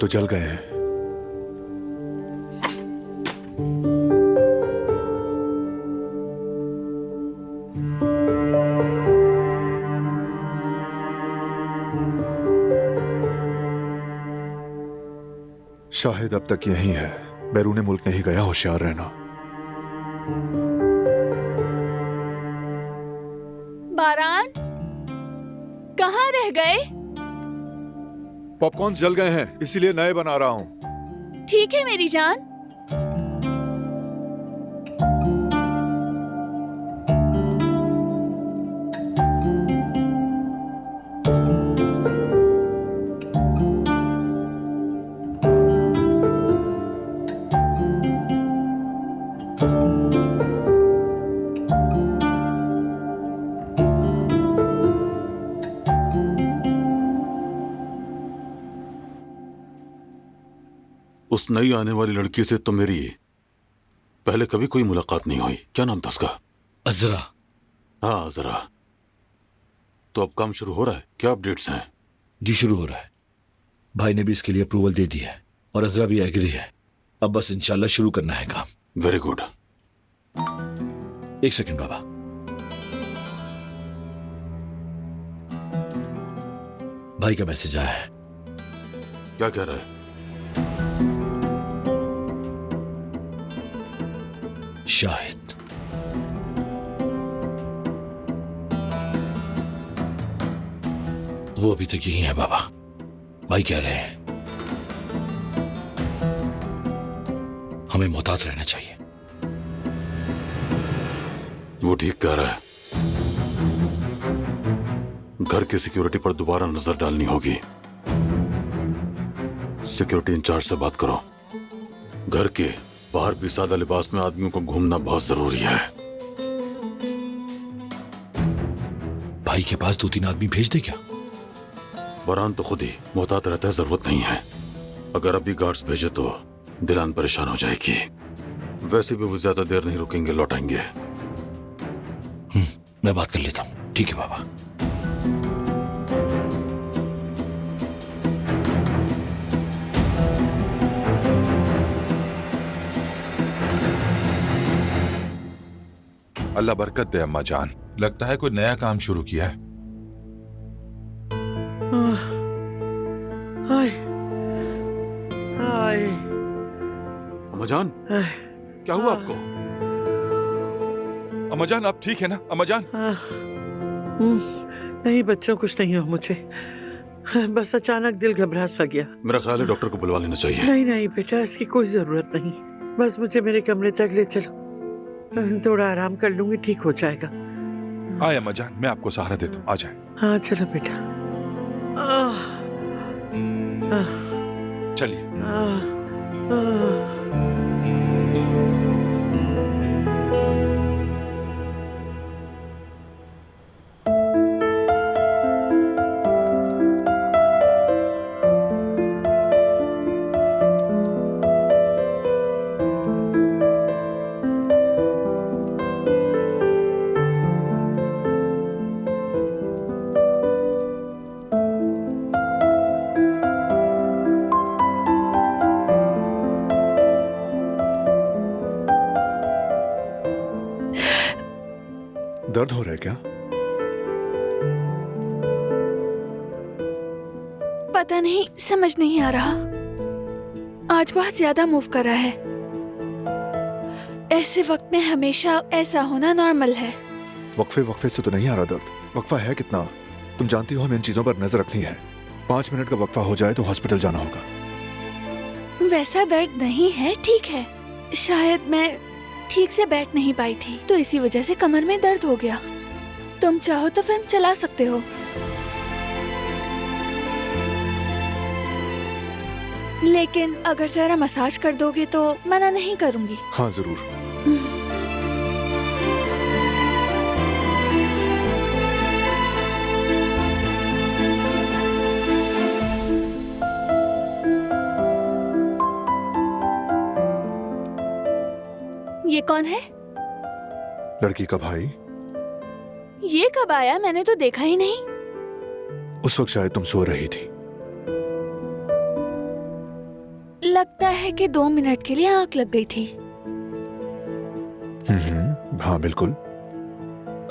तो जल गए हैं। शाहिद अब तक यहीं है। बैरून मुल्क नहीं गया, होशियार रहना। बारान, कहाँ रह गए? पॉपकॉर्न्स जल गए हैं, इसीलिए नए बना रहा हूं। ठीक है मेरी जान। उस नई आने वाली लड़की से तो मेरी पहले कभी कोई मुलाकात नहीं हुई। क्या नाम था उसका? अजरा। हाँ, अजरा। तो अब काम शुरू हो रहा है? क्या अपडेट्स हैं? जी शुरू हो रहा है। भाई ने भी इसके लिए अप्रूवल दे दी है और अजरा भी एग्री है। अब बस इंशाल्लाह शुरू करना है काम। Very good. एक सेकंड बाबा। भाई का मैसेज आया है। क्या कह रहा है? शाहिद वो अभी तक यही है बाबा। भाई कह रहे हैं हमें मोहतात रहना चाहिए। वो ठीक कह रहा है। घर की सिक्योरिटी पर दोबारा नजर डालनी होगी। सिक्योरिटी इंचार्ज से बात करो। घर के बाहर भी सादा लिबास में आदमियों को घूमना बहुत जरूरी है। भाई के पास 2-3 आदमी भेज दे क्या? बरान तो खुद ही मोहतात रहता है, जरूरत नहीं है। अगर अभी गार्ड्स भेजे तो दिलान परेशान हो जाएगी। वैसे भी वो ज्यादा देर नहीं रुकेंगे, लौट आएंगे। मैं बात कर लेता हूं। ठीक है बाबा। अल्लाह बरकत दे अम्मा जान। लगता है कोई नया काम शुरू किया है। हाय हाय। अम्मा जान, क्या हुआ आपको? अम्मा जान आप ठीक है ना? अम्मा जान। नहीं बच्चों, कुछ नहीं हो मुझे। बस अचानक दिल घबरा सा गया। मेरा ख्याल है डॉक्टर को बुलवा लेना चाहिए। नहीं नहीं बेटा, इसकी कोई जरूरत नहीं। बस मुझे मेरे कमरे तक ले चलो, थोड़ा आराम कर लूंगी, ठीक हो जाएगा। आए अम्मा जान, मैं आपको सहारा देता हूँ, आ जाए। हाँ चलो बेटा। चलिए। दर्द हो रहा है क्या? पता नहीं, समझ नहीं आ रहा। आज बहुत ज्यादा मूव कर रहा है। ऐसे वक्त में हमेशा ऐसा होना नॉर्मल है। वक्फे वक्फे से तो नहीं आ रहा दर्द। वक्फा है कितना? तुम जानती हो हमें इन चीजों पर नजर रखनी है। 5 मिनट का वक्फा हो जाए तो हॉस्पिटल जाना होगा। वैसा दर्द नहीं है, ठीक है। शायद मैं ठीक से बैठ नहीं पाई थी तो इसी वजह से कमर में दर्द हो गया। तुम चाहो तो फिल्म चला सकते हो, लेकिन अगर जरा मसाज कर दोगे तो मना नहीं करूंगी। हाँ जरूर। ये कौन है? लड़की का भाई। ये कब आया? मैंने तो देखा ही नहीं। उस वक्त शायद तुम सो रही थी। लगता है कि 2 मिनट के लिए आंख लग गई थी। हाँ बिल्कुल।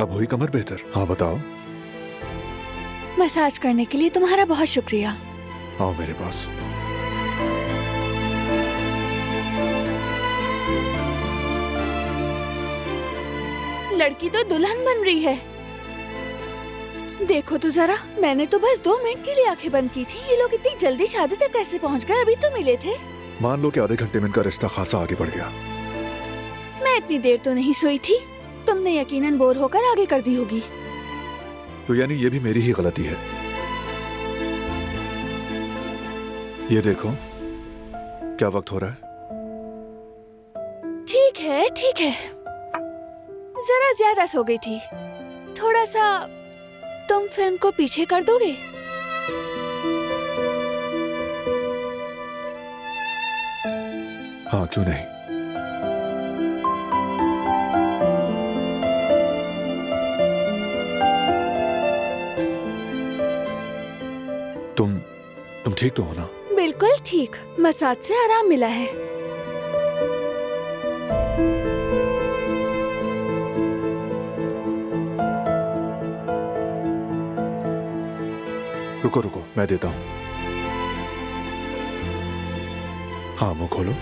अब हुई कमर बेहतर? हाँ बताओ। मसाज करने के लिए तुम्हारा बहुत शुक्रिया। आओ मेरे पास। लड़की तो दुल्हन बन रही है। देखो तो जरा, मैंने तो बस 2 मिनट के लिए आंखें बंद की थी। ये लोग इतनी जल्दी शादी तक कैसे पहुंच गए? अभी तो मिले थे। मान लो कि आधे घंटे में इनका रिश्ता खासा आगे बढ़ गया। मैं इतनी देर तो नहीं सोई थी। तुमने यकीनन बोर होकर आगे कर दी होगी। तो यानी ये भी मेरी ही गलती है। ये देखो, क्या वक्त हो रहा है? ठीक है ठीक है, जरा ज्यादा सो गई थी। थोड़ा सा तुम फिल्म को पीछे कर दोगे? हाँ क्यों नहीं। तुम ठीक तो हो ना? बिल्कुल ठीक। मसाज से आराम मिला है। रुको रुको, मैं देता हूँ। हाँ मुंह खोलो।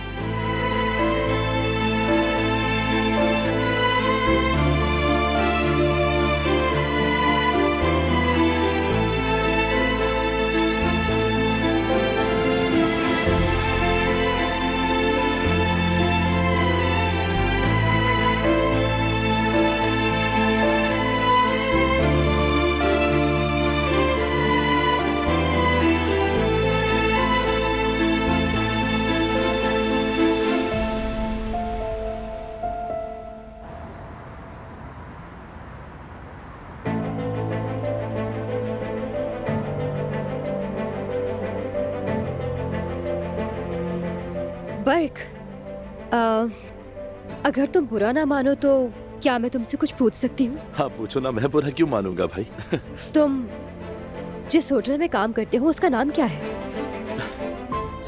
बर्क, अगर तुम बुरा ना मानो तो क्या मैं तुमसे कुछ पूछ सकती हूँ? हाँ पूछो ना, मैं बुरा क्यों मानूंगा भाई। तुम जिस होटल में काम करते हो उसका नाम क्या है?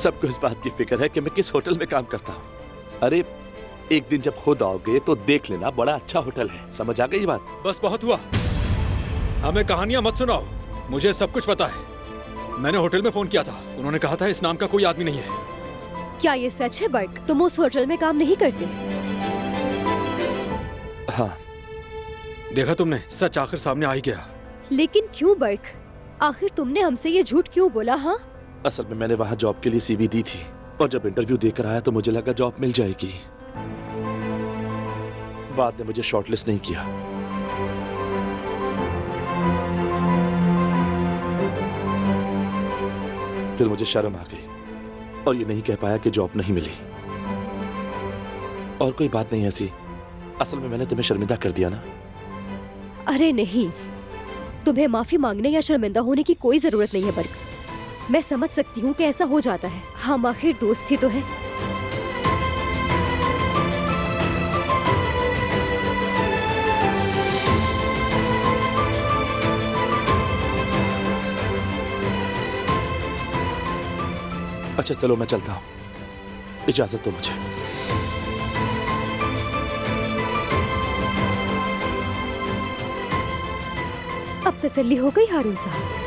सबको इस बात की फिक्र है कि मैं किस होटल में काम करता हूँ। अरे एक दिन जब खुद आओगे तो देख लेना, बड़ा अच्छा होटल है। समझ आ गई बात? बस बहुत हुआ, हमें कहानियां मत सुनाओ। मुझे सब कुछ पता है। मैंने होटल में फोन किया था, उन्होंने कहा था इस नाम का कोई आदमी नहीं है। क्या ये सच है बर्क? तुम उस होटल में काम नहीं करते? हाँ। देखा तुमने, सच आखिर सामने आ ही गया। लेकिन क्यों बर्क? आखिर तुमने हमसे ये झूठ क्यों बोला? हाँ, असल में मैंने वहाँ जॉब के लिए सीवी दी थी और जब इंटरव्यू देकर आया तो मुझे लगा जॉब मिल जाएगी। बाद में मुझे शॉर्टलिस्ट नहीं किया। फिर मुझे शर्म आ गई और ये नहीं कह पाया कि जॉब नहीं मिली। और कोई बात नहीं ऐसी, असल में मैंने तुम्हें शर्मिंदा कर दिया ना। अरे नहीं, तुम्हें माफी मांगने या शर्मिंदा होने की कोई जरूरत नहीं है बर्क। मैं समझ सकती हूँ कि ऐसा हो जाता है, हम आखिर दोस्त ही तो हैं। अच्छा चलो मैं चलता हूँ, इजाजत दो मुझे। अब तसल्ली हो गई हारून साहब?